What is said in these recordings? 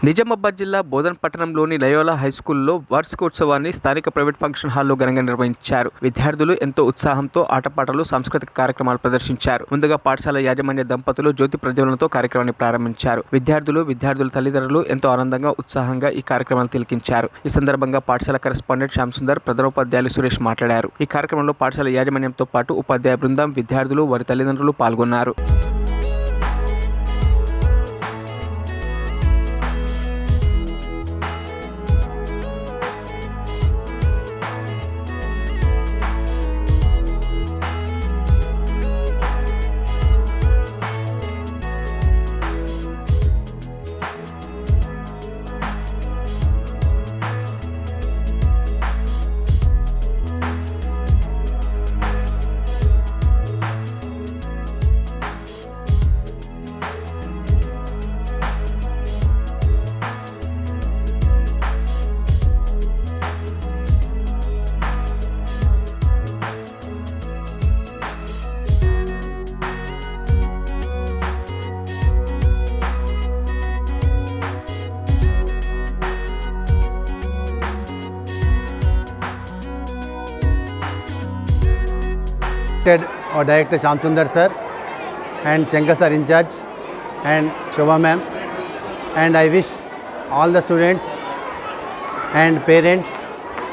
నిజామాబాద్ జిల్లా బోధన్ పట్టణంలోని లయోలా హైస్కూల్లో వార్షికోత్సవాన్ని స్థానిక ప్రైవేట్ ఫంక్షన్ హాల్లో ఘనంగా నిర్వహించారు. విద్యార్థులు ఎంతో ఉత్సాహంతో ఆటపాటలు, సాంస్కృతిక కార్యక్రమాలు ప్రదర్శించారు. ముందుగా పాఠశాల యాజమాన్య దంపతులు జ్యోతి ప్రజ్వలనతో కార్యక్రమాన్ని ప్రారంభించారు. విద్యార్థుల తల్లిదండ్రులు ఎంతో ఆనందంగా, ఉత్సాహంగా ఈ కార్యక్రమాన్ని తిలకించారు. ఈ సందర్భంగా పాఠశాల కరెస్పాండెంట్ శ్యామ్ సుందర్, ప్రధానోపాధ్యాయులు సురేష్ మాట్లాడారు. ఈ కార్యక్రమంలో పాఠశాల యాజమాన్యంతో పాటు ఉపాధ్యాయ బృందం, విద్యార్థులు, వారి తల్లిదండ్రులు పాల్గొన్నారు. Our director Shyam Sundar sir and Shankar sir in charge and Shobha ma'am, and I wish all the students and parents,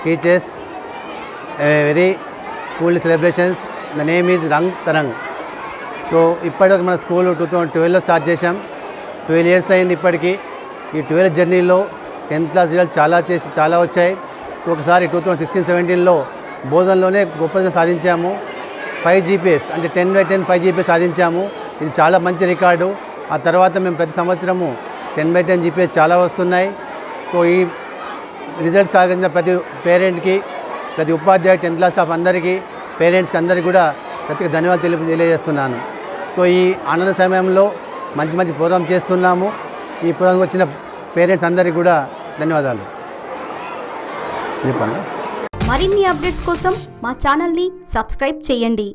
teachers a very school celebrations. The name is Rang Tarang. So ఇప్పటివరకు మన school 2012లో start చేసాం. 12 years అయింది ఇప్పటికి. ఈ 12 జర్నీలో 10th class result చాలా వచ్చాయి. So ఒకసారి 2016-17లో బోధనలోనే గొప్పగా సాధించాము. 5 GPS అంటే 10/10 5 GPS సాధించాము. ఇది చాలా మంచి రికార్డు. ఆ తర్వాత మేము ప్రతి సంవత్సరము 10/10 GPS చాలా వస్తున్నాయి. సో ఈ రిజల్ట్ సాధించిన ప్రతి పేరెంట్కి, ప్రతి ఉపాధ్యాయుడు, 10th క్లాస్ స్టాఫ్ అందరికీ, పేరెంట్స్కి అందరికీ కూడా ప్రత్యేక ధన్యవాదాలు తెలియజేస్తున్నాను. సో ఈ ఆనంద సమయంలో మంచి ప్రోగ్రాం చేస్తున్నాము. ఈ ప్రోగ్రాంకి వచ్చిన పేరెంట్స్ అందరికీ కూడా ధన్యవాదాలు చెప్పండి. మరిన్ని అప్డేట్స్ కోసం మా ఛానల్ని సబ్స్క్రైబ్ చేయండి.